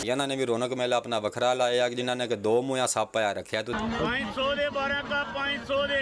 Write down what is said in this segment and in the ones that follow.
ਇਹਨਾਂ ਨੇ ਵੀ ਰੌਣਕ ਮੇਲਾ ਆਪਣਾ ਵੱਖਰਾ ਲਾਇਆ, ਜਿਨ੍ਹਾਂ ਨੇ ਕਿ 2 ਮੂੰਹਾਂ ਸੱਪ ਪਾਇਆ ਰੱਖਿਆ। 500 ਦੇ 12 ਕਾ 500 ਦੇ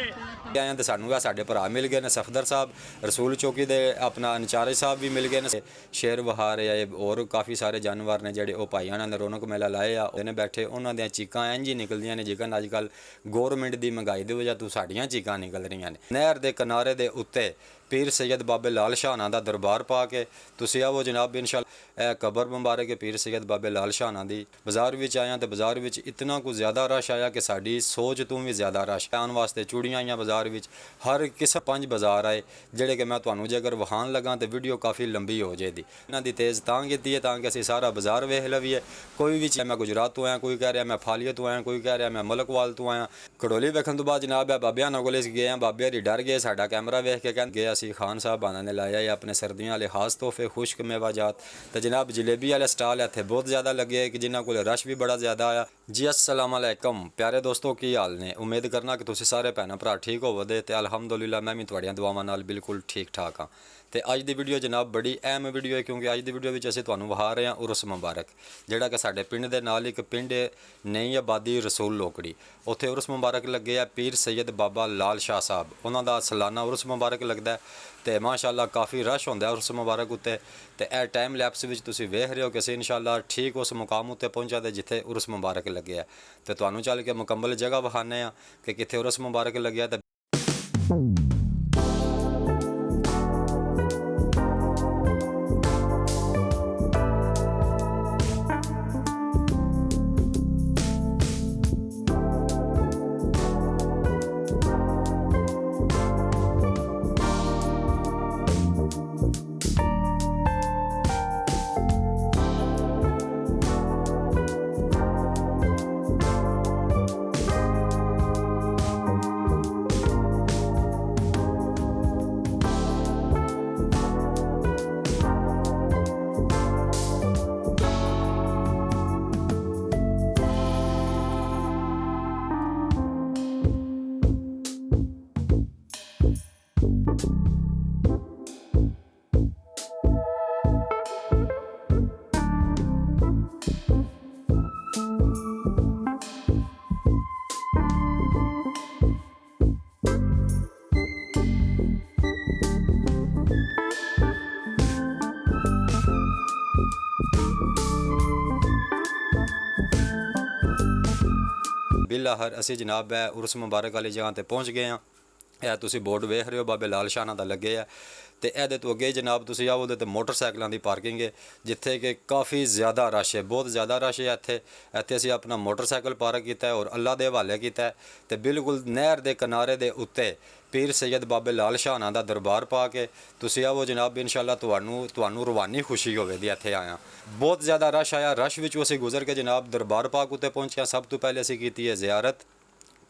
ਆਇਆ ਤੇ ਸਾਨੂੰ ਸਾਡੇ ਭਰਾ ਮਿਲ ਗਏ ਨੇ, ਸਫਦਰ ਸਾਹਿਬ ਰਸੂਲ ਚੌਕੀ ਦੇ ਆਪਣਾ ਇੰਚਾਰਜ ਸਾਹਿਬ ਵੀ ਮਿਲ ਗਏ ਨੇ, ਸ਼ੇਰ ਵਹਾਰ ਆਏ, ਹੋਰ ਕਾਫੀ ਸਾਰੇ ਜਾਨਵਰ ਨੇ ਜਿਹੜੇ ਉਹ ਭਾਈਆਂ ਨੇ ਰੌਣਕ ਮੇਲਾ ਲਾਏ ਆ। ਉਹਨੇ ਬੈਠੇ ਉਹਨਾਂ ਦੀਆਂ ਚੀਕਾਂ ਇੰਝ ਹੀ ਨਿਕਲਦੀਆਂ ਨੇ ਜਿਕਨ ਅੱਜ ਕੱਲ੍ਹ ਗੌਰਮੈਂਟ ਦੀ ਮਹਿੰਗਾਈ ਦੀ ਵਜ੍ਹਾ ਤੋਂ ਸਾਡੀਆਂ ਚੀਕਾਂ ਨਿਕਲ ਰਹੀਆਂ ਨੇ। ਨਹਿਰ ਦੇ ਕਿਨਾਰੇ ਦੇ ਉੱਤੇ ਪੀਰ ਸੈयद ਬਾਬੇ ਲਾਲ ਸ਼ਾਹਨਾਂ ਦਾ ਦਰਬਾਰ ਪਾ ਕੇ ਤੁਸੀਂ ਆਵੋ ਜਨਾਬ। ਇੰਸ਼ਾਅੱਲਾ ਇਹ ਕਬਰ ਮੁਬਾਰਕ ਹੈ ਪੀਰ ਸੈयद ਬਾਬੇ ਲਾਲ ਸ਼ਾਹਨਾਂ ਦੀ। ਬਾਜ਼ਾਰ ਵਿੱਚ ਆਇਆ ਤੇ ਬਾਜ਼ਾਰ ਵਿੱਚ ਇਤਨਾ ਕੁ ਜ਼ਿਆਦਾ ਰਸ਼ ਆਇਆ ਕਿ ਸਾਡੀ ਸੋਚ ਤੋਂ ਵੀ ਜ਼ਿਆਦਾ ਰਸ਼ ਆਉਣ ਵਾਸਤੇ ਚੂੜੀਆਂ ਆਈਆਂ ਬਾਜ਼ਾਰ ਵਿੱਚ, ਹਰ ਕਿਸਮ 5 ਬਾਜ਼ਾਰ ਆਏ ਜਿਹੜੇ ਕਿ ਮੈਂ ਤੁਹਾਨੂੰ ਜੇ ਅਗਰ ਵਹਾਣ ਲਗਾ ਤੇ ਵੀਡੀਓ ਕਾਫੀ ਲੰਬੀ ਹੋ ਜਾਏਗੀ। ਇਹਨਾਂ ਦੀ ਤੇਜ਼ ਤਾਂ ਕੀਤੀ ਹੈ ਤਾਂ ਕਿ ਅਸੀਂ ਸਾਰਾ ਬਾਜ਼ਾਰ ਵੇਖ ਲਵੀਏ। ਕੋਈ ਵੀ ਮੈਂ ਗੁਜਰਾਤ ਤੋਂ ਆਇਆ, ਕੋਈ ਕਹਿ ਰਿਹਾ ਮੈਂ ਫਾਲੀਆ ਤੋਂ ਆਇਆ, ਕੋਈ ਕਹਿ ਰਿਹਾ ਮੈਂ ਮਲਕਵਾਲ ਤੋਂ ਆਇਆ। ਕੜੋਲੀ ਵੇਖਣ ਤੋਂ ਬਾਅਦ ਜਨਾਬ ਹੈ ਬਾਬਿਆਂ ਨਾਲ ਕੋਲੇ ਗਏ ਆ, ਬਾਬਿਆਂ ਦੀ ਡਰ ਗਏ, ਸਾਡਾ ਕੈਮਰਾ ਵੇਖ ਕੇ ਕਹਿੰਦੇ ਅਸੀਂ ਖਾਨ ਸਾਹਿਬਾਨਾਂ ਨੇ ਲਾਇਆ ਆਪਣੇ ਸਰਦੀਆਂ ਵਾਲੇ ਖਾਸ ਤੋਹਫੇ ਖੁਸ਼ਕ ਮੇਵਾਜਾਤ ਤੇ जनाब जलेबी वाले स्टाल इतने बहुत ज़्यादा लगे कि जिन्होंने को रश भी बड़ा ज़्यादा आया। जी अस्सलाम वालेकुम प्यारे दोस्तों, की हाल ने? उम्मीद करना कि तुसीं सारे भैन भरा ठीक होवोगे ते अलहमदुलिल्लाह मैं भी तुहाड़ियां दुआवां नाल बिल्कुल ठीक ठाक हाँ। तो अज की वीडियो जनाब बड़ी अहम वीडियो है क्योंकि अज की वीडियो में असीं तुहानूं विखा रहे हैं उर्स मुबारक, जिहड़ा कि साडे पिंड दे नाल एक पिंड नई आबादी रसूल लोकड़ी, उत्थे उर्स मुबारक लगे है पीर सैयद बाबा लाल शाह साहब। उन्हां दा सालाना उर्स मुबारक लगदा है तो माशाअल्लाह काफ़ी रश होंदा है उर्स मुबारक उत्ते। तो यह टाइम लैप्स विच तुसीं वेख रहे हो कि असीं इंशाअल्लाह ठीक उस मुकाम उत्ते पहुंचा ते जिथे उर्स मुबारक लगे है। तो तुहानूं चल के मुकम्मल जगह विखाने आ कि कित्थे उर्स मुबारक लगे है। बिलाहर असी जनाब है उर्स मुबारक वाली जगह पर पहुँच गए हैं। यह तुसी बोर्ड वेख रहे हो बाबे लाल शाह का लगे है। तो ये तो अगे जनाब तुसी आओ तो मोटरसाइकिलों की पार्किंग है जिथे कि काफ़ी ज़्यादा रश है, बहुत ज़्यादा रश है। इत्थे असी अपना मोटरसाइकिल पार्क किया है और अल्लाह के हवाले किया है। तो बिल्कुल नहर के किनारे के उत्ते पीर सैयद बाबे लाल शाह का दरबार पा के तुसी आओ जनाब। इंशाअल्लाह तुहानूं रूहानी खुशी होवेगी। इत्थे आया बहुत ज़्यादा रश आया, रश विचों असीं गुजर के जनाब दरबार पाक उत्ते पहुंचे। सब तो पहले असीं कीती है ज़ियारत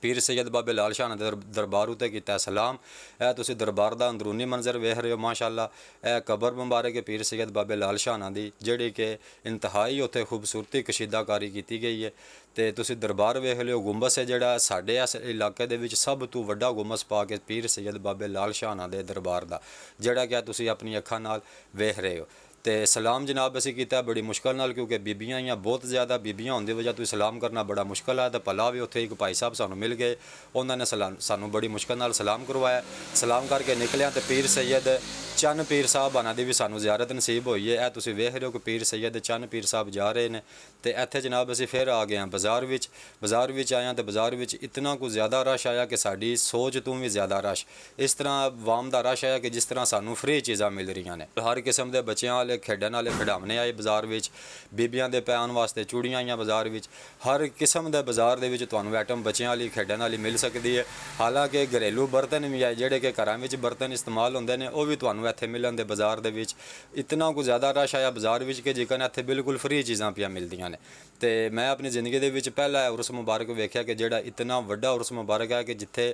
पीर सैयद बाबे लाल शाह ने दरबार उत्ते कीता सलाम। यह तुसीं दरबार का अंदरूनी मंजर वेख रहे हो माशाअल्लाह। यह कबर मुबारक है पीर सैयद बाबे लाल शाह की जिहड़ी कि इंतहाई उत्ते खूबसूरती कशीदाकारी की गई है। तो तुसीं दरबार वेख लिओ। गुंबस है जिहड़ा साडे इस इलाके दे विच सब तो वड्डा गुंबस पा के पीर सैयद बाबे लाल शाह दे दरबार दा जिहड़ा कि तुसीं अपनी अखां नाल वेख रहे हो। तो सलाम जनाब असीं कीता बड़ी मुश्किल नाल क्योंकि बीबियां आईयां बहुत ज़्यादा, बीबियां होने की वजह तो सलाम करना बड़ा मुश्किल है। तो भला भी उत्थे एक भाई साहब सानूं मिल गए, उन्होंने सानूं बड़ी मुश्किल नाल सलाम करवाया। सलाम करके निकलिया तो पीर सैयद चन्न पीर साहब आना दी भी सानूं ज़ियारत नसीब हुई है। तुसीं वेख रहे हो कि पीर सैयद चन्न पीर साहब जा रहे हैं। तो इत्थे जनाब असीं फिर आ गए हैं बाज़ार विच आए तो बाज़ार विच इतना कुछ ज़्यादा रश आया कि साडी सोच तो भी ज़्यादा रश, इस तरह वाम का रश आया कि जिस तरह सानूं फ्री चीज़ां मिल रही ने। हर किस्म के बच्चों वाले खेडण वाले खिडौने आए बाज़ार विच, बीबियां दे पैन वास्ते चूड़ियां आईयां बाज़ार विच। हर किस्म के बाज़ार दे विच तुहानूं आइटम बच्चों वाली खेडण वाली मिल सकती है। हालांकि घरेलू बर्तन भी आए जिहड़े कि घरां विच बर्तन इस्तेमाल होंदे ने वो भी तुहानूं इत्थे मिलन दे बाज़ार दे विच। इतना कुछ ज़्यादा रश आया बाज़ार विच कि जिकन इत्थे बिल्कुल फ्री चीज़ां पिया मिलदियां ने। तो मैं अपनी जिंदगी दे विच पहला उर्स मुबारक वेख्या कि जिहड़ा इतना वड्डा उर्स मुबारक है कि जिथे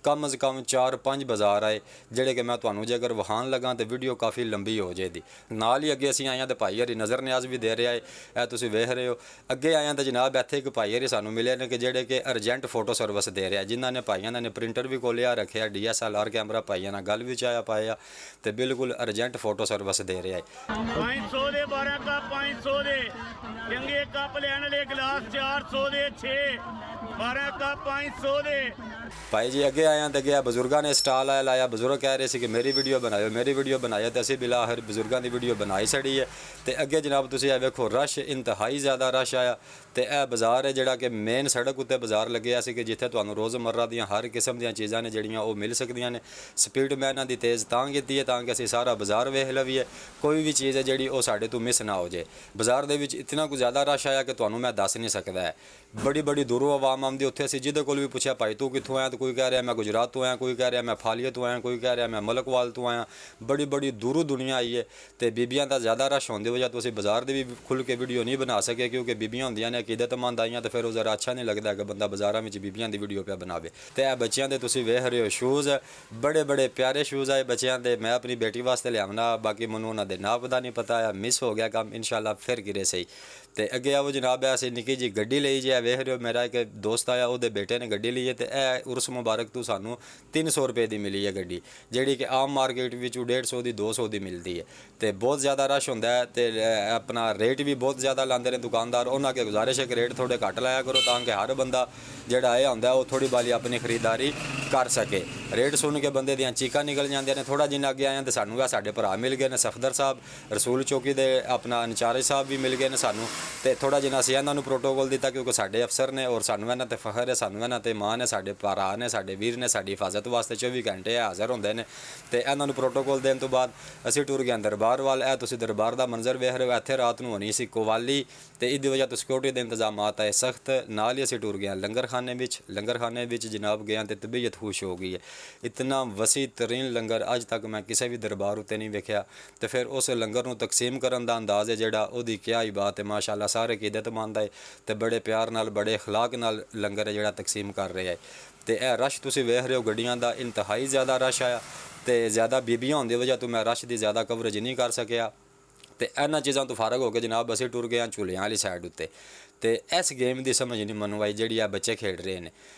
कम अज़ कम 4-5 बाज़ार आए जिहड़े कि मैं तुहानूं जे अगर विखाण लगा तो वीडियो काफ़ी लंबी हो जाएगी। नाल ही ਹੀ ਅੱਗੇ ਅਸੀਂ ਆਏ ਹਾਂ ਤੇ ਭਾਈ ਹਰੀ ਨਜ਼ਰ ਨਿਆਜ਼ ਵੀ ਦੇ ਰਿਹਾ ਹੈ, ਇਹ ਤੁਸੀਂ ਵੇਖ ਰਹੇ ਹੋ। ਅੱਗੇ ਆਏ ਹਾਂ ਤਾਂ ਜਨਾਬ ਇੱਥੇ ਇੱਕ ਭਾਈ ਹਰੀ ਸਾਨੂੰ ਮਿਲੇ ਨੇ ਕਿ ਜਿਹੜੇ ਕਿ ਅਰਜੈਂਟ ਫੋਟੋ ਸਰਵਿਸ ਦੇ ਰਿਹਾ, ਜਿਨ੍ਹਾਂ ਨੇ ਭਾਈਆਂ ਨੇ ਪ੍ਰਿੰਟਰ ਵੀ ਕੋਲਿਆ ਰੱਖਿਆ, DSLR ਕੈਮਰਾ ਭਾਈਆਂ ਨਾਲ ਗੱਲ ਵੀ ਚਾਇਆ ਪਾਇਆ ਤੇ ਬਿਲਕੁਲ ਅਰਜੈਂਟ ਫੋਟੋ ਸਰਵਿਸ ਦੇ ਰਿਹਾ ਹੈ। 500 ਦੇ 12 ਕੱਪ 500 ਦੇ ਚੰਗੇ ਕੱਪ ਲੈਣ ਵਾਲੇ ਗਲਾਸ 400 ਦੇ 6 12 ਕੱਪ 500 ਦੇ। ਭਾਈ ਜੀ ਅੱਗੇ ਆਇਆ ਤੇ ਗਿਆ ਬਜ਼ੁਰਗਾਂ ਨੇ ਸਟਾਲ ਆਇਆ ਲਾਇਆ, ਬਜ਼ੁਰਗ ਕਹਿ ਰਹੇ ਸੀ ਕਿ ਮੇਰੀ ਵੀਡੀਓ ਬਣਾਇਓ, ਮੇਰੀ ਵੀਡੀਓ ਬਣਾਇਆ ਤੇ ਅਸੀਂ ਬਿਲਾ ਹਰ ਬਜ਼ੁਰਗਾਂ ਦੀ ਵੀਡੀਓ ਬਣਾਈ ਛੜੀ ਹੈ। ਤੇ ਅੱਗੇ ਜਨਾਬ ਤੁਸੀਂ ਇਹ ਵੇਖੋ ਰਸ਼ ਇੰਤਹਾਈ ਜ਼ਿਆਦਾ ਰਸ਼ ਆਇਆ ਤੇ ਇਹ ਬਾਜ਼ਾਰ ਹੈ ਜਿਹੜਾ ਕਿ ਮੇਨ ਸੜਕ ਉੱਤੇ ਬਾਜ਼ਾਰ ਲੱਗਿਆ ਸੀ ਕਿ ਜਿੱਥੇ ਤੁਹਾਨੂੰ ਰੋਜ਼ਮਰਰਾ ਦੀਆਂ ਹਰ ਕਿਸਮ ਦੀਆਂ ਚੀਜ਼ਾਂ ਨੇ ਜਿਹੜੀਆਂ ਉਹ ਮਿਲ ਸਕਦੀਆਂ ਨੇ। ਸਪੀਡ ਮੈਂ ਇਹਨਾਂ ਦੀ ਤੇਜ਼ ਤਾਂ ਕੀਤੀ ਹੈ ਤਾਂ ਕਿ ਅਸੀਂ ਸਾਰਾ ਬਾਜ਼ਾਰ ਵੇਖ ਲਵੀਏ, ਕੋਈ ਵੀ ਚੀਜ਼ ਹੈ ਜਿਹੜੀ ਉਹ ਸਾਡੇ ਤੋਂ ਮਿਸ ਨਾ ਹੋ ਜੇ। ਬਾਜ਼ਾਰ ਦੇ ਵਿੱਚ ਇਤਨਾ ਕੁ ਜ਼ਿਆਦਾ ਰਸ਼ ਆਇਆ ਕਿ ਤੁਹਾਨੂੰ ਮੈਂ ਦੱਸ ਨਹੀਂ ਸਕਦਾ ਹੈ। ਬੜੀ ਦੂਰੋਂ ਆਵਾਮ ਆਉਂਦੀ ਉੱਥੇ। ਅਸੀਂ ਜਿਹਦੇ ਕੋਲ ਵੀ ਪੁੱਛਿਆ ਭਾਈ ਤੂੰ ਕਿੱਥੋਂ ਆਇਆ, ਤਾਂ ਕੋਈ ਕਹਿ ਰਿਹਾ ਮੈਂ ਗੁਜਰਾਤ ਤੋਂ ਆਇਆ, ਕੋਈ ਕਹਿ ਰਿਹਾ ਮੈਂ ਫਾਲੀਆ ਤੋਂ ਆਇਆ, ਕੋਈ ਕਹਿ ਰਿਹਾ ਮੈਂ ਮਲਕਵਾਲ ਤੋਂ ਆਇਆ। ਬੜੀ ਦੂਰੋਂ ਦੁਨੀਆ ਆਈ ਹੈ ਤੇ ਬੀਬੀਆਂ ਦਾ ਜ਼ਿਆਦਾ ਰਸ਼ ਹੋਣ ਦੀ ਵਜ੍ਹਾ ਤੋਂ ਅਸੀਂ ਬਾਜ਼ਾਰ ਦੇ ਵੀ ਖੁੱਲ੍ਹ ਕੇ ਵੀਡੀਓ ਨਹੀਂ ਬਣਾ ਸਕੇ, ਕਿਉਂਕਿ ਬੀਬੀਆਂ ਹੁੰਦੀਆਂ ਨੇ ਅਕੀਦਤਮੰਦ ਆਈਆਂ ਤੇ ਫਿਰ ਉਹ ਜ਼ਰਾ ਅੱਛਾ ਨਹੀਂ ਲੱਗਦਾ ਕਿ ਬੰਦਾ ਬਾਜ਼ਾਰਾਂ ਵਿੱਚ ਬੀਬੀਆਂ ਦੀ ਵੀਡੀਓ ਪਿਆ ਬਣਾਵੇ। ਤੇ ਇਹ ਬੱਚਿਆਂ ਦੇ ਤੁਸੀਂ ਵੇਖ ਰਹੇ ਹੋ ਸ਼ੂਜ਼, ਬੜੇ ਪਿਆਰੇ ਸ਼ੂਜ਼ ਆਏ ਬੱਚਿਆਂ ਦੇ। ਮੈਂ ਆਪਣੀ ਬੇਟੀ ਵਾਸਤੇ ਲਿਆਉਣਾ, ਬਾਕੀ ਮੈਨੂੰ ਉਹਨਾਂ ਦੇ ਨਾਮ ਦਾ ਨਹੀਂ ਪਤਾ ਆ, ਮਿਸ ਹੋ ਗਿਆ ਕੰਮ, ਇਨਸ਼ਾਅੱਲਾ ਫਿਰ ਗਿਰੇ ਸਹੀ। ਤੇ ਅੱਗੇ ਆਓ ਜਨਾਬ, ਅਸੀਂ ਨਿੱਕੀ ਜੀ ਗੱਡੀ ਲਈ ਜੇ ਵੇਖ ਰਹੇ ਹੋ। ਮੇਰਾ ਇੱਕ ਦੋਸਤ ਆਇਆ, ਉਹਦੇ ਬੇਟੇ ਨੇ ਗੱਡੀ ਲਈ ਹੈ ਤੇ ਇਹ ਉਰਸ ਮੁਬਾਰਕ ਤੋਂ ਸਾਨੂੰ 300 ਰੁਪਏ ਦੀ ਮਿਲੀ ਹੈ ਗੱਡੀ, ਜਿਹੜੀ ਕਿ ਆਮ ਮਾਰਕੀਟ ਵਿੱਚ 150 ਦੀ 200 ਦੀ ਮਿਲਦੀ ਹੈ। ਤੇ ਬਹੁਤ ਜ਼ਿਆਦਾ ਰਸ਼ ਹੁੰਦਾ ਹੈ ਤੇ ਆਪਣਾ ਰੇਟ ਵੀ ਬਹੁਤ ਜ਼ਿਆਦਾ ਲਾਉਂਦੇ ਨੇ ਦੁਕਾਨਦਾਰ। ਉਹਨਾਂ ਅੱਗੇ ਗੁਜ਼ਾਰਿਸ਼ ਹੈ ਕਿ ਰੇਟ ਥੋੜੇ ਘੱਟ ਲਾਇਆ ਕਰੋ ਤਾਂ ਕਿ ਹਰ ਬੰਦਾ ਜਿਹੜਾ ਇਹ ਹੁੰਦਾ ਉਹ ਥੋੜੀ ਬਾਲੀ ਆਪਣੀ ਖਰੀਦਦਾਰੀ ਕਰ ਸਕੇ। ਰੇਟ ਸੁਣ ਕੇ ਬੰਦੇ ਦੀਆਂ ਚੀਕਾਂ ਨਿਕਲ ਜਾਂਦੀਆਂ ਨੇ। ਥੋੜਾ ਜਿੰਨਾ ਅੱਗੇ ਆਏ ਤੇ ਸਾਨੂੰ ਸਾਡੇ ਭਰਾ ਮਿਲ ਗਏ ਨੇ, ਸਫਦਰ ਸਾਹਿਬ ਰਸੂਲ ਚੌਕੀ ਦੇ ਆਪਣਾ ਇੰਚਾਰਜ ਸਾਹਿਬ ਵੀ ਮਿਲ ਗਏ ਨੇ ਸਾਨੂੰ। ਤੇ ਥੋੜਾ ਜਿਹਾ ਅਸੀਂ ਇਹਨਾਂ ਨੂੰ ਪ੍ਰੋਟੋਕੋਲ ਦਿੱਤਾ ਕਿਉਂਕਿ ਸਾਡੇ ਅਫਸਰ ਨੇ ਔਰ ਸਾਨੂੰ ਇਹਨਾਂ ਤੇ ਫਖਰ ਹੈ, ਸਾਨੂੰ ਇਹਨਾਂ ਤੇ ਮਾਣ ਹੈ। ਸਾਡੇ ਭਰਾ ਨੇ, ਸਾਡੇ ਵੀਰ ਨੇ, ਸਾਡੀ ਹਿਫਾਜ਼ਤ ਵਾਸਤੇ 24 ਘੰਟੇ ਹਾਜ਼ਰ ਹੁੰਦੇ ਨੇ। ਤੇ ਇਹਨਾਂ ਨੂੰ ਪ੍ਰੋਟੋਕੋਲ ਦੇਣ ਤੋਂ ਬਾਅਦ ਅਸੀਂ ਟੁਰ ਗਏ ਦਰਬਾਰ ਵੱਲ। ਇਹ ਤੁਸੀਂ ਦਰਬਾਰ ਦਾ ਮੰਜ਼ਰ ਵੇਖ ਰਹੇ ਹੋ। ਇੱਥੇ ਰਾਤ ਨੂੰ ਹੋਣੀ ਸੀ ਕਵਾਲੀ ਤੇ ਇਹਦੀ ਵਜ੍ਹਾ ਤੋਂ ਸਿਕਿਉਰਿਟੀ ਦੇ ਇੰਤਜ਼ਾਮਾਤ ਆਏ ਸਖਤ। ਨਾਲ ਹੀ ਅਸੀਂ ਟੁਰ ਗਏ ਲੰਗਰਖਾਨੇ ਵਿੱਚ ਜਨਾਬ ਗਏ ਤੇ ਤਬੀਅਤ ਖੁਸ਼ ਹੋ ਗਈ ਹੈ। ਇਤਨਾ ਵਸੀ ਤਰੀਨ ਲੰਗਰ ਅੱਜ ਤੱਕ ਮੈਂ ਕਿਸੇ ਵੀ ਦਰਬਾਰ ਉੱਤੇ ਨਹੀਂ ਵੇਖਿਆ। ਤੇ ਫਿਰ ਉਸ ਲੰਗਰ ਨੂੰ ਤਕਸੀਮ ਕਰਨ ਦਾ ਅੰਦਾਜ਼ ਹੈ ਜਿਹੜਾ, ਉਹਦੀ ਕਿਆ ਹੀ ਬਾਤ ਹੈ। ਮਾਸ਼ਾਅੱਲਾ ਸਾਰੇ ਅਕੀਦਤਮੰਦ ਹੈ ਤੇ ਬੜੇ ਪਿਆਰ ਨਾਲ ਬੜੇ ਅਖਲਾਕ ਨਾਲ ਲੰਗਰ ਹੈ ਜਿਹੜਾ ਤਕਸੀਮ ਕਰ ਰਿਹਾ ਹੈ। ਤੇ ਇਹ ਰਸ਼ ਤੁਸੀਂ ਵੇਖ ਰਹੇ ਹੋ ਗੱਡੀਆਂ ਦਾ, ਇੰਤਹਾਈ ਜ਼ਿਆਦਾ ਰਸ਼ ਆਇਆ ਤੇ ਜ਼ਿਆਦਾ ਬੀਬੀਆਂ ਹੋਣ ਦੀ ਵਜ੍ਹਾ ਤੋਂ ਮੈਂ ਰਸ਼ ਦੀ ਜ਼ਿਆਦਾ ਕਵਰੇਜ ਨਹੀਂ ਕਰ ਸਕਿਆ। ਤੇ ਇਹਨਾਂ ਚੀਜ਼ਾਂ ਤੋਂ ਫਾਰਗ ਹੋ ਕੇ ਜਨਾਬ ਅਸੀਂ ਟੁਰ ਗਏ ਹਾਂ ਝੂਲਿਆਂ ਵਾਲੀ ਸਾਈਡ ਉੱਤੇ। ਤੇ ਇਸ ਗੇਮ ਦੀ ਸਮਝ ਨਹੀਂ ਮੈਨੂੰ ਆਈ ਜਿਹੜੀ ਆ ਬੱਚੇ ਖੇਡ ਰਹੇ ਨੇ।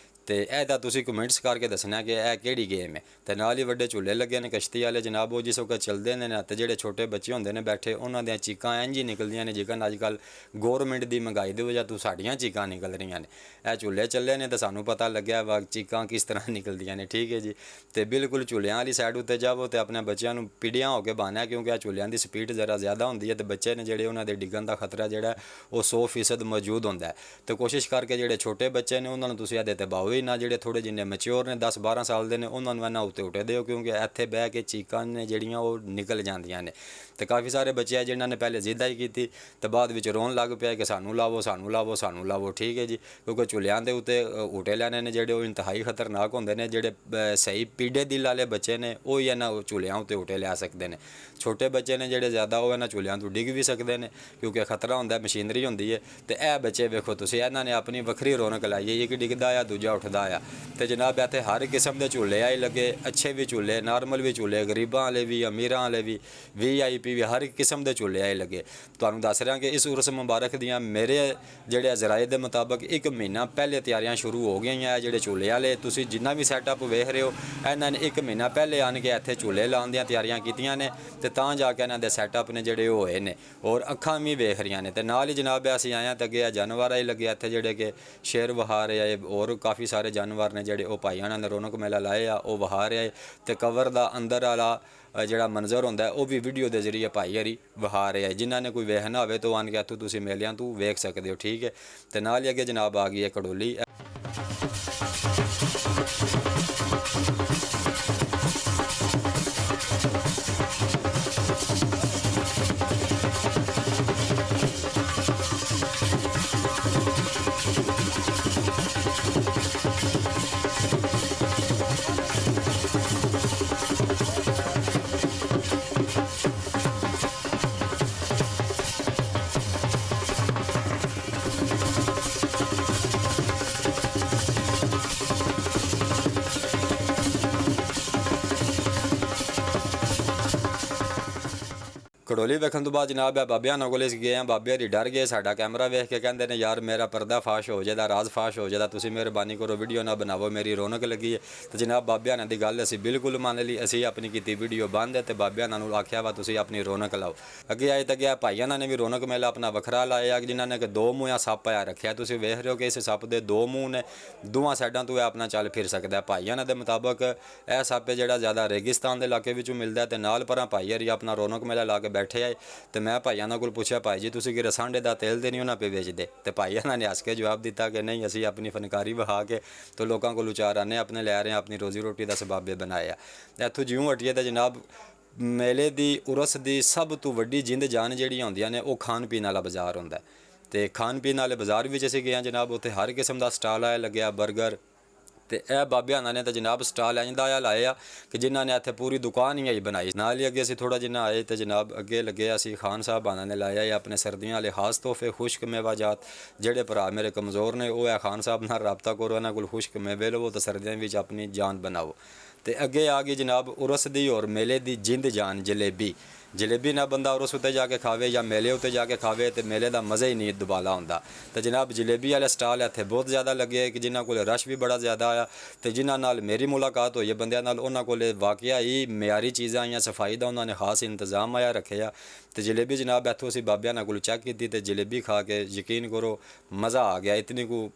ਤੇ ਇਹ ਤਾਂ ਤੁਸੀਂ ਕਮੈਂਟਸ ਕਰਕੇ ਦੱਸਣਾ ਕਿ ਇਹ ਕਿਹੜੀ ਗੇਮ ਹੈ। ਤੇ ਨਾਲ ਹੀ ਵੱਡੇ ਝੂਲੇ ਲੱਗੇ ਨੇ ਕਸ਼ਤੀ ਵਾਲੇ ਜਨਾਬ, ਉਹ ਜਿਸ ਵਕਤ ਚੱਲਦੇ ਨੇ ਨਾ ਤੇ ਜਿਹੜੇ ਛੋਟੇ ਬੱਚੇ ਹੁੰਦੇ ਨੇ ਬੈਠੇ, ਉਹਨਾਂ ਦੀਆਂ ਚੀਕਾਂ ਇੰਝ ਹੀ ਨਿਕਲਦੀਆਂ ਨੇ ਜਿਕਨ ਅੱਜ ਕੱਲ੍ਹ ਗੌਰਮੈਂਟ ਦੀ ਮਹਿੰਗਾਈ ਦੀ ਵਜ੍ਹਾ ਤੋਂ ਸਾਡੀਆਂ ਚੀਕਾਂ ਨਿਕਲ ਰਹੀਆਂ ਨੇ। ਇਹ ਝੂਲੇ ਚੱਲੇ ਨੇ ਤਾਂ ਸਾਨੂੰ ਪਤਾ ਲੱਗਿਆ ਵਾ ਚੀਕਾਂ ਕਿਸ ਤਰ੍ਹਾਂ ਨਿਕਲਦੀਆਂ ਨੇ, ਠੀਕ ਹੈ ਜੀ। ਤੇ ਬਿਲਕੁਲ ਝੂਲਿਆਂ ਵਾਲੀ ਸਾਈਡ ਉੱਤੇ ਜਾਵੋ ਤੇ ਆਪਣੇ ਬੱਚਿਆਂ ਨੂੰ ਪੀੜੀਆਂ ਹੋ ਕੇ ਬਾਹਨਾ, ਕਿਉਂਕਿ ਇਹ ਝੂਲਿਆਂ ਦੀ ਸਪੀਡ ਜ਼ਰਾ ਜ਼ਿਆਦਾ ਹੁੰਦੀ ਹੈ ਤੇ ਬੱਚੇ ਨੇ ਜਿਹੜੇ ਉਹਨਾਂ ਦੇ ਡਿੱਗਣ ਦਾ ਖਤਰਾ ਜਿਹੜਾ ਉਹ 100% ਮੌਜੂਦ ਹੁੰਦਾ ਹੈ। ਤੇ ਕੋਸ਼ਿਸ਼ ਕਰਕੇ ਜਿਹੜੇ ਛੋਟੇ ਬੱਚੇ ਨੇ ਉਹਨਾਂ ਨੂੰ ਤੁਸੀਂ ਇਹਦੇ ਤੇ ਬਾਹੋ ਹੀ ਨਾ, ਜਿਹੜੇ ਥੋੜੇ ਜਿੰਨੇ ਮੈਚਿਓਰ ਨੇ 10-12 ਸਾਲ ਦੇ ਨੇ ਉਹਨਾਂ ਨੂੰ ਇਹਨਾਂ ਉੱਤੇ ਉੱਠੇ ਦਿਓ, ਕਿਉਂਕਿ ਇੱਥੇ ਬਹਿ ਕੇ ਚੀਕਾਂ ਨੇ ਜਿਹੜੀਆਂ ਉਹ ਨਿਕਲ ਜਾਂਦੀਆਂ ਨੇ। ਤੇ ਕਾਫੀ ਸਾਰੇ ਬੱਚੇ ਆ ਜਿਨ੍ਹਾਂ ਨੇ ਪਹਿਲੇ ਜ਼ਿੱਦ ਹੀ ਕੀਤੀ ਤੇ ਬਾਅਦ ਵਿੱਚ ਰੋਣ ਲੱਗ ਪਿਆ ਕਿ ਸਾਨੂੰ ਲਾਵੋ, ਠੀਕ ਹੈ ਜੀ। ਕਿਉਂਕਿ ਝੂਲਿਆਂ ਦੇ ਉੱਤੇ ਊਟੇ ਲੈਣੇ ਨੇ ਜਿਹੜੇ ਉਹ ਇੰਤਹਾਈ ਖਤਰਨਾਕ ਹੁੰਦੇ ਨੇ। ਜਿਹੜੇ ਸਹੀ ਪੀੜੇ ਦਿਲ ਵਾਲੇ ਬੱਚੇ ਨੇ ਉਹ ਹੀ ਇਹਨਾਂ ਝੂਲਿਆਂ ਉੱਤੇ ਊਟੇ ਲਿਆ ਸਕਦੇ ਨੇ। ਛੋਟੇ ਬੱਚੇ ਨੇ ਜਿਹੜੇ ਜ਼ਿਆਦਾ ਉਹ ਇਹਨਾਂ ਝੂਲਿਆਂ ਤੋਂ ਡਿੱਗ ਵੀ ਸਕਦੇ ਨੇ ਕਿਉਂਕਿ ਖਤਰਾ ਹੁੰਦਾ, ਮਸ਼ੀਨਰੀ ਹੁੰਦੀ ਹੈ। ਤੇ ਇਹ ਬੱਚੇ ਵੇਖੋ ਤੁਸੀਂ, ਇਹਨਾਂ ਨੇ ਆਪਣੀ ਵੱਖਰੀ ਰੌਣਕ ਲਾਈ ਹੈ, ਇੱਕ ਡਿੱਗਦਾ ਆ ਦੂਜਾ ਉੱਠਦਾ ਆ। ਤੇ ਜਨਾਬ ਇੱਥੇ ਹਰ ਕਿਸਮ ਦੇ ਝੂਲੇ ਆਏ ਲੱਗੇ, ਅੱਛੇ ਵੀ ਝੂਲੇ, ਨਾਰਮਲ ਵੀ ਝੂਲੇ, ਗਰੀਬਾਂ ਵਾਲੇ ਵੀ, ਅਮੀਰਾਂ ਵਾਲੇ ਵੀ, VIP ਵੀ, ਹਰ ਕਿਸਮ ਦੇ ਝੂਲੇ ਆਏ ਲੱਗੇ। ਤੁਹਾਨੂੰ ਦੱਸ ਰਿਹਾ ਕਿ ਇਸ ਉਰਸ ਮੁਬਾਰਕ ਦੀਆਂ ਮੇਰੇ ਜਿਹੜੇ ਜ਼ਰਾਏ ਦੇ ਮੁਤਾਬਕ 1 ਮਹੀਨਾ ਪਹਿਲੇ ਤਿਆਰੀਆਂ ਸ਼ੁਰੂ ਹੋ ਗਈਆਂ। ਜਿਹੜੇ ਝੂਲੇ ਵਾਲੇ ਤੁਸੀਂ ਜਿੰਨਾ ਵੀ ਸੈਟਅਪ ਵੇਖ ਰਹੇ ਹੋ, ਇਹਨਾਂ ਨੇ 1 ਮਹੀਨਾ ਪਹਿਲੇ ਆਣ ਕੇ ਇੱਥੇ ਝੂਲੇ ਲਾਉਣ ਦੀਆਂ ਤਿਆਰੀਆਂ ਕੀਤੀਆਂ ਨੇ ਤੇ ਤਾਂ ਜਾ ਕੇ ਇਹਨਾਂ ਦੇ ਸੈਟਅਪ ਨੇ ਜਿਹੜੇ ਉਹ ਹੋਏ ਨੇ ਔਰ ਅੱਖਾਂ ਵੀ ਵੇਖ ਰਹੀਆਂ ਨੇ। ਤੇ ਨਾਲ ਹੀ ਜਨਾਬ ਅਸੀਂ ਆਏ ਤਾਂ ਅੱਗੇ ਜਾਨਵਰ ਆਏ ਲੱਗੇ ਇੱਥੇ ਜਿਹੜੇ ਕਿ ਸ਼ੇਰ ਵਹਾ ਰਹੇ ਆਏ ਔਰ ਕਾਫੀ ਸਾਰੇ ਜਾਨਵਰ ਨੇ ਜਿਹੜੇ ਉਹ ਭਾਈਆਂ ਨੇ ਰੌਣਕ ਮੇਲਾ ਲਾਏ ਆ, ਉਹ ਵਹਾ ਰਹੇ ਤੇ ਕਵਰ ਦਾ ਅੰਦਰ ਵਾਲਾ ਜਿਹੜਾ ਮੰਜ਼ਰ ਹੁੰਦਾ ਉਹ ਵੀ ਵੀਡੀਓ ਦੇ ਜ਼ਰੀਏ ਭਾਈ ਹਰੀ ਵਹਾ ਰਹੇ ਆ। ਜਿਨ੍ਹਾਂ ਨੇ ਕੋਈ ਵੇਖਣਾ ਹੋਵੇ ਤਾਂ ਆਣ ਕੇ ਇੱਥੋਂ ਤੁਸੀਂ ਮੇਲਿਆਂ ਤੋਂ ਵੇਖ ਸਕਦੇ ਹੋ, ਠੀਕ ਹੈ। ਤੇ ਨਾਲ ਹੀ ਅੱਗੇ ਜਨਾਬ ਆ ਗਈ ਹੈ ਕੜੋਲੀ। ਘੜੋਲੀ ਵੇਖਣ ਤੋਂ ਬਾਅਦ ਜਨਾਬ ਇਹ ਬਾਬਿਆਂ ਨਾਲ ਕੋਲੇ ਗਏ ਆ, ਬਾਬੇ ਹਰੀ ਡਰ ਗਏ ਸਾਡਾ ਕੈਮਰਾ ਵੇਖ ਕੇ, ਕਹਿੰਦੇ ਨੇ ਯਾਰ ਮੇਰਾ ਪਰਦਾ ਫਾਸ਼ ਹੋ ਜਾਏਦਾ, ਰਾਜ਼ ਫਾਸ਼ ਹੋ ਜਾਏਦਾ, ਤੁਸੀਂ ਮਿਹਰਬਾਨੀ ਕਰੋ ਵੀਡੀਓ ਨਾ ਬਣਾਵੋ, ਮੇਰੀ ਰੌਣਕ ਲੱਗੀ ਹੈ। ਤੇ ਜਨਾਬ ਬਾਬਿਆਂ ਨਾਲ ਦੀ ਗੱਲ ਅਸੀਂ ਬਿਲਕੁਲ ਮੰਨ ਲਈ, ਅਸੀਂ ਆਪਣੀ ਕੀਤੀ ਵੀਡੀਓ ਬੰਦ ਹੈ ਤੇ ਬਾਬਿਆਂ ਨਾਲ ਨੂੰ ਆਖਿਆ ਵਾ ਤੁਸੀਂ ਆਪਣੀ ਰੌਣਕ ਲਾਓ। ਅੱਗੇ ਆਏ ਤਾਂ ਗਿਆ ਭਾਈਆਂ ਨਾਲ ਨੇ ਵੀ ਰੌਣਕ ਮੇਲਾ ਆਪਣਾ ਵੱਖਰਾ ਲਾਇਆ, ਜਿਨ੍ਹਾਂ ਨੇ ਕਿ 2 ਮੂੰਹਾਂ ਸੱਪ ਆਇਆ ਰੱਖਿਆ, ਤੁਸੀਂ ਵੇਖ ਰਹੇ ਹੋ ਕਿ ਇਸ ਸੱਪ ਦੇ 2 ਮੂੰਹ ਨੇ, ਦੋਵਾਂ ਸਾਈਡਾਂ ਤੋਂ ਇਹ ਆਪਣਾ ਚੱਲ ਫਿਰ ਸਕਦਾ। ਭਾਈਆਂ ਨਾਲ ਦੇ ਮੁਤਾਬਕ ਇਹ ਸੱਪ ਹੈ ਜਿਹੜਾ ਜ਼ਿਆਦਾ ਰੇਗਿਸਤਾਨ ਦੇ ਇਲਾਕੇ ਵਿੱਚੋਂ ਮਿਲਦਾ ਤੇ ਨਾਲ ਪਰਾਂ ਭਾਈ ਹਰੀ ਆਪਣਾ ਰੌਣਕ ਮੇਲਾ ਲਾ ਕੇ ਬੈਠੇ ਆਏ। ਤੇ ਮੈਂ ਭਾਈਆਂ ਨਾਲ ਕੋਲ ਪੁੱਛਿਆ ਭਾਈ ਜੀ ਤੁਸੀਂ ਕਿ ਰਸਾਂਡੇ ਦਾ ਤੇਲ ਤੇ ਨਹੀਂ ਉਹਨਾਂ ਪੇ ਵੇਚਦੇ? ਤੇ ਭਾਈਆਂ ਨੇ ਹੱਸ ਕੇ ਜਵਾਬ ਦਿੱਤਾ ਕਿ ਨਹੀਂ, ਅਸੀਂ ਆਪਣੀ ਫਨਕਾਰੀ ਵਿਖਾ ਕੇ ਤੇ ਲੋਕਾਂ ਕੋਲ ਉਚਾਰ ਆਨੇ ਆਪਣੇ ਲੈ ਰਹੇ ਹਾਂ, ਆਪਣੀ ਰੋਜ਼ੀ ਰੋਟੀ ਦਾ ਸਬਾਬੇ ਬਣਾਇਆ। ਇੱਥੋਂ ਜਿਉਂ ਹਟੀਏ ਤਾਂ ਜਨਾਬ ਮੇਲੇ ਦੀ ਉਰਸ ਦੀ ਸਭ ਤੋਂ ਵੱਡੀ ਜਿੰਦ ਜਾਨ ਜਿਹੜੀਆਂ ਹੁੰਦੀਆਂ ਨੇ ਉਹ ਖਾਣ ਪੀਣ ਵਾਲਾ ਬਾਜ਼ਾਰ ਹੁੰਦਾ। ਤੇ ਖਾਣ ਪੀਣ ਵਾਲੇ ਬਾਜ਼ਾਰ ਵਿੱਚ ਅਸੀਂ ਗਏ ਹਾਂ ਜਨਾਬ, ਉੱਥੇ ਹਰ ਕਿਸਮ ਦਾ ਸਟਾਲ ਆਇਆ ਲੱਗਿਆ, 버ਗਰ ਤੇ ਇਹ ਬਾਬਿਆਂ ਨੇ ਤਾਂ ਜਨਾਬ ਸਟਾਲ ਇੰਝ ਦਾ ਲਾਏ ਆ ਕਿ ਜਿਨ੍ਹਾਂ ਨੇ ਇੱਥੇ ਪੂਰੀ ਦੁਕਾਨ ਹੀ ਬਣਾਈ। ਨਾਲ ਹੀ ਅੱਗੇ ਅਸੀਂ ਥੋੜਾ ਜਿੰਨਾ ਆਏ ਤੇ ਜਨਾਬ ਅੱਗੇ ਲੱਗੇ ਅਸੀਂ ਖਾਨ ਸਾਹਿਬਾਨਾਂ ਨੇ ਲਾਇਆ ਇਹ ਆਪਣੇ ਸਰਦੀਆਂ ਵਾਲੇ ਖਾਸ ਤੋਹਫੇ, ਖੁਸ਼ਕ ਮੇਵਾਜਾਤ। ਜਿਹੜੇ ਭਰਾ ਮੇਰੇ ਕਮਜ਼ੋਰ ਨੇ ਉਹ ਇਹ ਖਾਨ ਸਾਹਿਬ ਨਾਲ ਰਾਬਤਾ ਕਰੋ, ਇਹਨਾਂ ਕੋਲ ਖੁਸ਼ਕ ਮੇਵੇ ਲਵੋ ਤੇ ਸਰਦੀਆਂ ਵਿੱਚ ਆਪਣੀ ਜਾਨ ਬਣਾਓ। ਤੇ ਅੱਗੇ ਆ ਗਈ ਜਨਾਬ ਉਰਸ ਦੀ ਔਰ ਮੇਲੇ ਦੀ ਜਿੰਦ ਜਾਨ ਜਲੇਬੀ। ਜਲੇਬੀ ਨਾ ਬੰਦਾ ਉਰਸ ਉੱਤੇ ਜਾ ਕੇ ਖਾਵੇ ਜਾਂ ਮੇਲੇ ਉੱਤੇ ਜਾ ਕੇ ਖਾਵੇ ਤੇ ਮੇਲੇ ਦਾ ਮਜ਼ਾ ਹੀ ਨਹੀਂ ਦੁਬਾਲਾ ਹੁੰਦਾ। ਤੇ ਜਨਾਬ ਜਲੇਬੀ ਵਾਲੇ ਸਟਾਲ ਇੱਥੇ ਬਹੁਤ ਜ਼ਿਆਦਾ ਲੱਗੇ ਕਿ ਜਿਨ੍ਹਾਂ ਕੋਲ ਰਸ਼ ਵੀ ਬੜਾ ਜ਼ਿਆਦਾ ਆਇਆ ਤੇ ਜਿਨ੍ਹਾਂ ਨਾਲ ਮੇਰੀ ਮੁਲਾਕਾਤ ਹੋਈ ਹੈ ਬੰਦਿਆਂ ਨਾਲ, ਉਹਨਾਂ ਕੋਲ ਵਾਕਿਆ ਹੀ ਮਿਆਰੀ ਚੀਜ਼ਾਂ ਆਈਆਂ, ਸਫਾਈ ਦਾ ਉਹਨਾਂ ਨੇ ਖਾਸ ਇੰਤਜ਼ਾਮ ਆਇਆ ਰੱਖਿਆ। ਤੇ ਜਲੇਬੀ ਜਨਾਬ ਇੱਥੋਂ ਅਸੀਂ ਬਾਬਿਆਂ ਨਾਲ ਕੋਲ ਚੈੱਕ ਕੀਤੀ ਤੇ ਜਲੇਬੀ ਖਾ ਕੇ ਯਕੀਨ ਕਰੋ ਮਜ਼ਾ ਆ ਗਿਆ, ਇਤਨੀ ਕੋ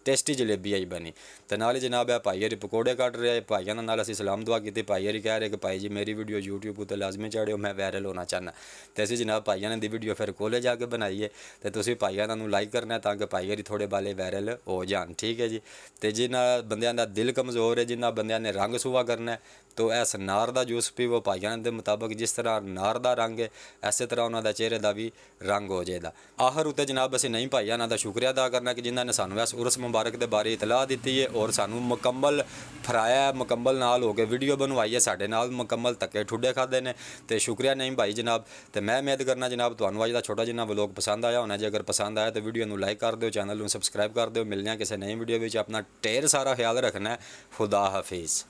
ਟੇਸਟੀ ਜਲੇਬੀ ਆਈ ਬਣੀ। ਤੇ ਨਾਲ ਹੀ ਜਨਾਬ ਇਹ ਭਾਈ ਹਰੀ ਪਕੌੜੇ ਕੱਢ ਰਹੇ, ਭਾਈਆਂ ਨਾਲ ਅਸੀਂ ਸਲਾਮ ਦੁਆ ਕੀਤੀ। ਭਾਈ ਹਰੀ ਕਹਿ ਰਹੇ ਕਿ ਭਾਈ ਜੀ ਮੇਰੀ ਵੀਡੀਓ YouTube ਉੱਤੇ ਲਾਜ਼ਮੀ ਚਾੜਿਓ, ਮੈਂ ਵਾਇਰਲ ਹੋਣਾ ਚਾਹੁੰਦਾ। ਤੇ ਅਸੀਂ ਜਨਾਬ ਭਾਈਆਂ ਨੇ ਦੀ ਵੀਡੀਓ ਫਿਰ ਕੋਲੇ ਜਾ ਕੇ ਬਣਾਈਏ ਤੇ ਤੁਸੀਂ ਭਾਈਆਂ ਨੂੰ ਲਾਈਕ ਕਰਨਾ ਤਾਂ ਕਿ ਭਾਈ ਹਰੀ ਥੋੜੇ ਬਾਲੇ ਵਾਇਰਲ ਹੋ ਜਾਣ, ਠੀਕ ਹੈ ਜੀ। ਤੇ ਜਿਨ੍ਹਾਂ ਬੰਦਿਆਂ ਦਾ ਦਿਲ ਕਮਜ਼ੋਰ ਹੈ, ਜਿਨ੍ਹਾਂ ਬੰਦਿਆਂ ਨੇ ਰੰਗ ਸੁਵਾ ਕਰਨਾ ਤੋ ਇਸ ਨਾਰ ਦਾ ਜੂਸ ਪੀਵੋ। ਭਾਈਆਂ ਦੇ ਮੁਤਾਬਕ ਜਿਸ ਤਰ੍ਹਾਂ ਨਾਰ ਦਾ ਰੰਗ ਹੈ ਇਸੇ ਤਰ੍ਹਾਂ ਉਹਨਾਂ ਦਾ ਚਿਹਰੇ ਦਾ ਵੀ ਰੰਗ ਹੋ ਜਾਏਗਾ। ਆਖਰ ਉੱਤੇ ਜਨਾਬ ਅਸੀਂ ਨਹੀਂ ਭਾਈਆਂ ਦਾ ਸ਼ੁਕਰੀਆ ਅਦਾ ਕਰਨਾ ਕਿ ਜਿਨ੍ਹਾਂ ਨੇ ਸਾਨੂੰ ਇਸ ਉਰਸ ਮੁਬਾਰਕ ਦੇ ਬਾਰੇ ਇਤਲਾਹ ਦਿੱਤੀ ਹੈ ਔਰ ਸਾਨੂੰ ਮੁਕੰਮਲ ਫਰਾਇਆ, ਮੁਕੰਮਲ ਨਾਲ ਹੋ ਕੇ ਵੀਡੀਓ ਬਣਵਾਈ ਹੈ, ਸਾਡੇ ਨਾਲ ਮੁਕੰਮਲ ਧੱਕੇ ਠੁੱਡੇ ਖਾਦੇ ਨੇ। ਤੇ ਸ਼ੁਕਰੀਆ ਨਹੀਂ ਭਾਈ ਜਨਾਬ। ਤੇ ਮੈਂ ਉਮੀਦ ਕਰਨਾ ਜਨਾਬ ਤੁਹਾਨੂੰ ਅੱਜ ਦਾ ਛੋਟਾ ਜਿਹਾ ਵਲੋਗ ਪਸੰਦ ਆਇਆ ਹੋਣਾ। ਜੇ ਅਗਰ ਪਸੰਦ ਆਇਆ ਤਾਂ ਵੀਡੀਓ ਨੂੰ ਲਾਈਕ ਕਰ ਦਿਓ, ਚੈਨਲ ਨੂੰ ਸਬਸਕ੍ਰਾਈਬ ਕਰ ਦਿਓ। ਮਿਲਦੇ ਹਾਂ ਕਿਸੇ ਨਈ ਵੀਡੀਓ ਵਿੱਚ। ਆਪਣਾ ਢੇਰ ਸਾਰਾ ਖਿਆਲ ਰੱਖਣਾ। ਖੁਦਾ ਹਾਫਿਜ਼।